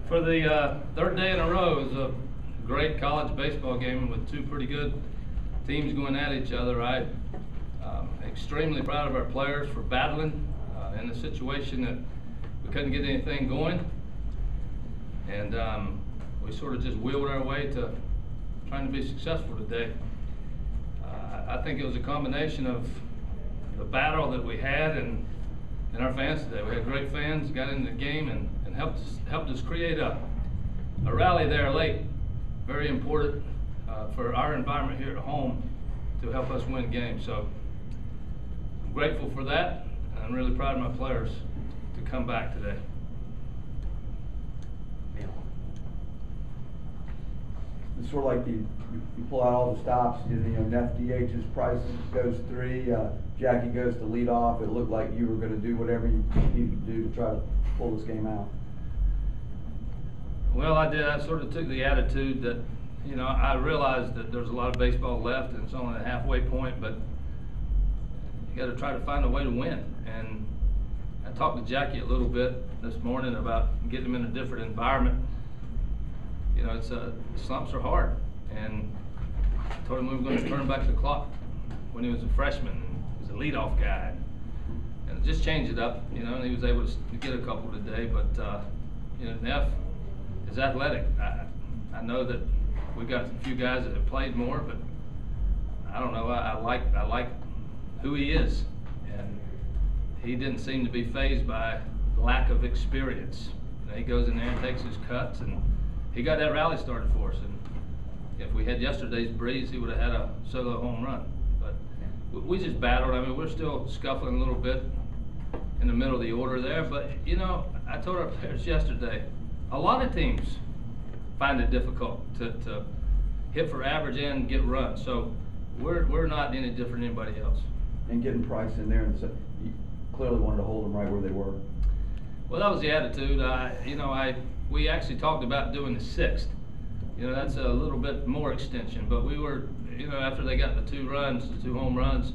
For the third day in a row, it was a great college baseball game with two pretty good teams going at each other. I'm extremely proud of our players for battling in the situation that we couldn't get anything going. And we sort of just wheeled our way to trying to be successful today. I think it was a combination of the battle that we had and our fans today. We had great fans, got into the game and helped us create a rally there late. Very important for our environment here at home to help us win games. So I'm grateful for that, and I'm really proud of my players to come back today. It's sort of like you pull out all the stops. You know, Neff DH's Price goes 3, Jackie goes to lead off. It looked like you were going to do whatever you needed to do to try to pull this game out. Well, I did. I sort of took the attitude that, you know, I realized that there's a lot of baseball left and it's only a halfway point, but you got to try to find a way to win. And I talked to Jackie a little bit this morning about getting him in a different environment. You know, slumps are hard, and I told him we were going to turn back the clock when he was a freshman. He was a leadoff guy, and just change it up. You know, and he was able to get a couple today. But you know, Neff is athletic. I know that we got a few guys that have played more, but I don't know. I like who he is, and he didn't seem to be fazed by lack of experience. You know, he goes in there and takes his cuts, and he got that rally started for us. And if we had yesterday's breeze, he would have had a solo home run. But we just battled. I mean, we're still scuffling a little bit in the middle of the order there. But you know, I told our players yesterday, a lot of teams find it difficult to hit for average and get runs. So we're not any different than anybody else. And getting Price in there, and you clearly wanted to hold them right where they were. Well, that was the attitude. We actually talked about doing the 6th. You know, that's a little bit more extension, but we were, you know, after they got the 2 runs, the 2 home runs,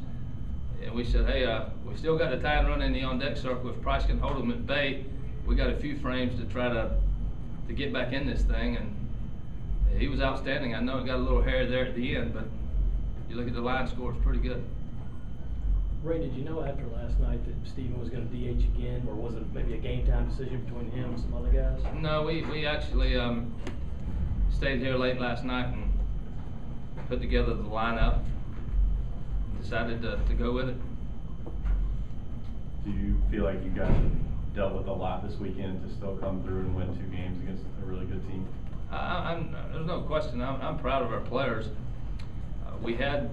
and we said, hey, we still got the tying run in the on-deck circle. If Price can hold them at bay, we got a few frames to try to get back in this thing, and he was outstanding. I know it got a little hair there at the end, but you look at the line score, it's pretty good. Ray, did you know after last night that Steven was going to DH again, or was it maybe a game time decision between him and some other guys? No, we actually stayed here late last night and put together the lineup. Decided to go with it. Do you feel like you guys dealt with a lot this weekend to still come through and win 2 games against a really good team? There's no question. I'm proud of our players. We have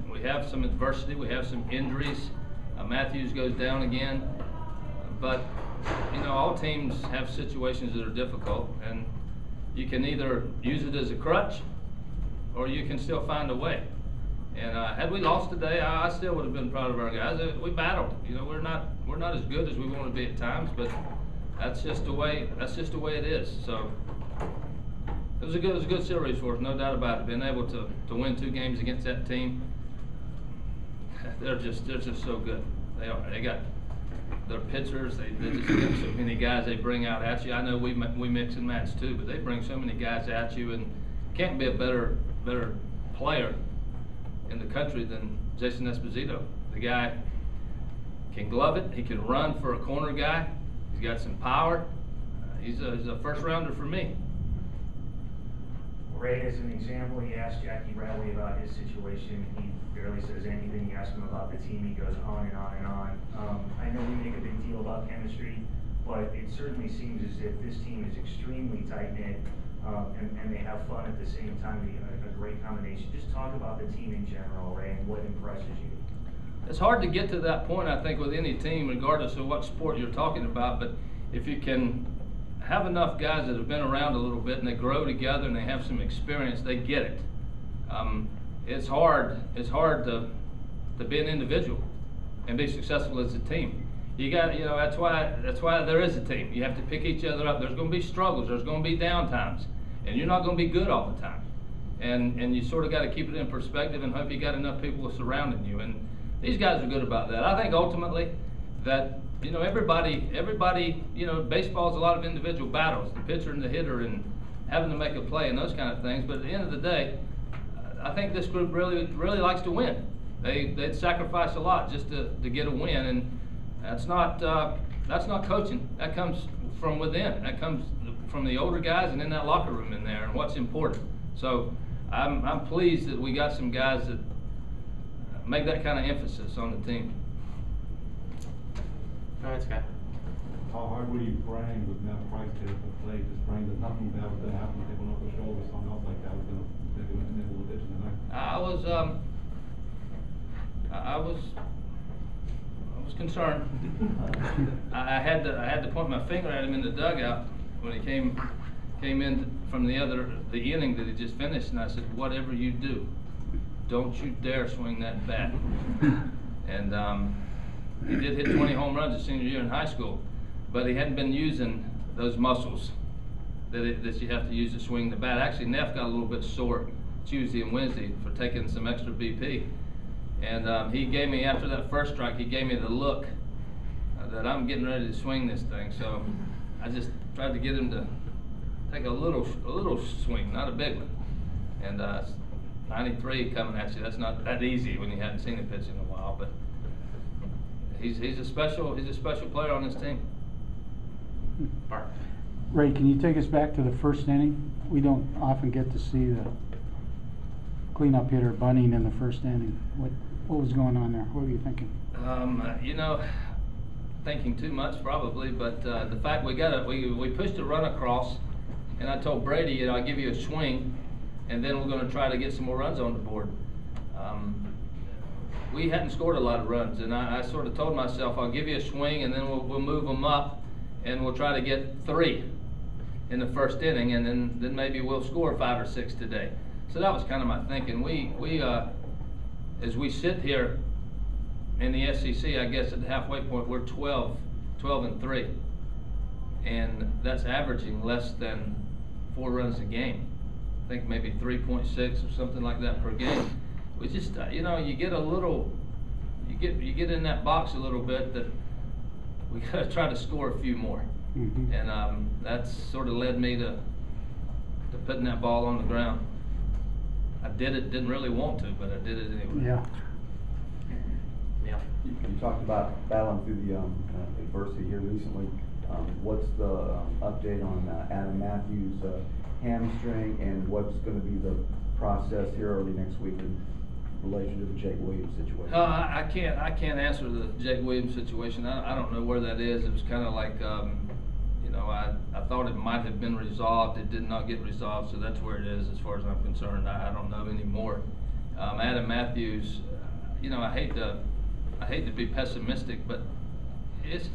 some adversity. We have some injuries. Matthews goes down again, but you know, all teams have situations that are difficult, and you can either use it as a crutch or you can still find a way. And had we lost today, I still would have been proud of our guys. We battled. You know, we're not as good as we want to be at times, but that's just the way it is. So it was a good series for us, no doubt about it. Being able to win 2 games against that team, they're just so good. They are. They got their pitchers. They just got so many guys they bring out at you. I know we mix and match too, but they bring so many guys at you, and can't be a better player in the country than Jason Esposito. The guy can glove it. He can run for a corner guy. He's got some power. He's a first rounder for me. Ray, as an example, he asked Jackie Bradley about his situation. He barely says anything. You ask him about the team, he goes on and on and on. I know we make a big deal about chemistry, but it certainly seems as if this team is extremely tight-knit, and they have fun at the same time. A great combination. Just talk about the team in general, Ray, and what impresses you. It's hard to get to that point, I think, with any team, regardless of what sport you're talking about, but if you can have enough guys that have been around a little bit and they grow together and they have some experience, they get it. It's hard to be an individual and be successful as a team. You got, you know, that's why there is a team. You have to pick each other up. There's going to be struggles. There's going to be down times, and you're not going to be good all the time. And you sort of got to keep it in perspective and hope you got enough people surrounding you. And these guys are good about that. I think ultimately that you know, everybody, you know, baseball's a lot of individual battles, the pitcher and the hitter, and having to make a play and those kind of things. But at the end of the day, I think this group really likes to win. They'd sacrifice a lot just to get a win, and that's not coaching. That comes from within. That comes from the older guys and in that locker room in there, and what's important. So I'm pleased that we got some guys that make that kind of emphasis on the team. All right, Scott. How hard were you praying with Matt Price there to play, just praying that nothing bad was gonna happen, taking off the shoulder, something else like that was gonna enable addition tonight? I was concerned. I had to point my finger at him in the dugout when he came in from the inning that he just finished, and I said, whatever you do, don't you dare swing that bat. And he did hit 20 home runs his senior year in high school, but he hadn't been using those muscles that you have to use to swing the bat. Actually, Neff got a little bit sore Tuesday and Wednesday for taking some extra BP. And he gave me, after that first strike, he gave me the look that I'm getting ready to swing this thing. So I just tried to get him to take a little swing, not a big one. And 93 coming at you, that's not that easy when you hadn't seen him pitch in a while. But he's a special player on this team. Mark. Ray, can you take us back to the first inning? We don't often get to see the cleanup hitter bunting in the first inning. What was going on there? What were you thinking? You know, thinking too much probably, but the fact we pushed a run across, and I told Brady, you know, I'll give you a swing, and then we're going to try to get some more runs on the board. We hadn't scored a lot of runs, and I sort of told myself, I'll give you a swing, and then we'll move them up, and we'll try to get 3 in the first inning, and then maybe we'll score 5 or 6 today. So that was kind of my thinking. We as we sit here in the SEC, I guess at the halfway point, we're 12-3, and that's averaging less than 4 runs a game. I think maybe 3.6 or something like that per game. We just, you know, you get in that box a little bit that we got to try to score a few more. Mm-hmm. And that's sort of led me to putting that ball on the ground. I didn't really want to, but I did it anyway. Yeah. Yeah. You talked about battling through the adversity here recently. What's the update on Adam Matthews' hamstring, and what's going to be the process here early next week in relation to the Jake Williams situation? I can't answer the Jake Williams situation. I don't know where that is. It was kind of like, you know, I thought it might have been resolved. It did not get resolved, so that's where it is as far as I'm concerned. I don't know anymore. Adam Matthews, you know, I hate to be pessimistic, but it's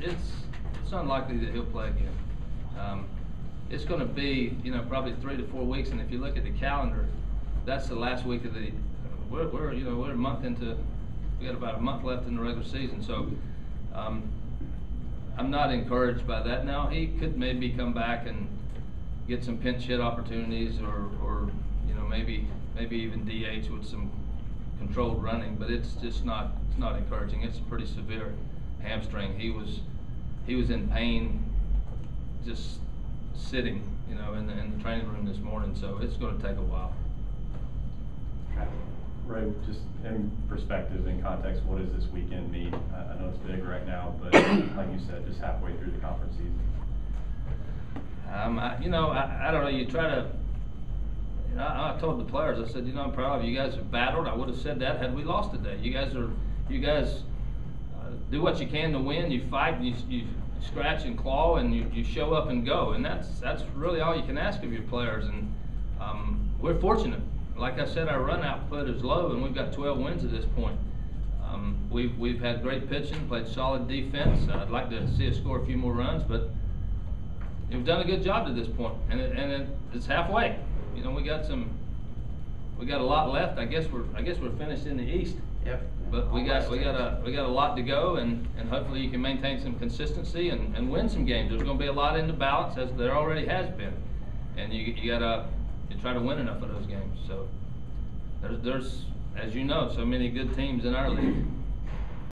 unlikely that he'll play again. It's going to be, you know, probably 3 to 4 weeks, and if you look at the calendar, that's the last week of the. We're a month into. We got about a month left in the regular season, so I'm not encouraged by that. Now he could maybe come back and get some pinch hit opportunities, or you know, maybe even DH with some controlled running, but it's just not encouraging. It's a pretty severe hamstring. He was in pain just sitting, you know, in the training room this morning, so it's going to take a while. Ray, just in perspective, in context, what does this weekend mean? I know it's big right now, but like you said, just halfway through the conference season. You know, I don't know. You try to. You know, I told the players. I said, you know, I'm proud of you. You guys have battled. I would have said that had we lost today. You guys do what you can to win. You fight. You scratch and claw, and you show up and go. And that's really all you can ask of your players. And we're fortunate. Like I said, our run output is low, and we've got 12 wins at this point. We've had great pitching, played solid defense. I'd like to see us score a few more runs, but we've done a good job to this point, and it's halfway. You know, we got a lot left. I guess we're finished in the East. Yep. But we got a lot to go, and hopefully you can maintain some consistency and win some games. There's going to be a lot in the balance, as there already has been, and you try to win enough of those games. So there's, as you know, so many good teams in our league.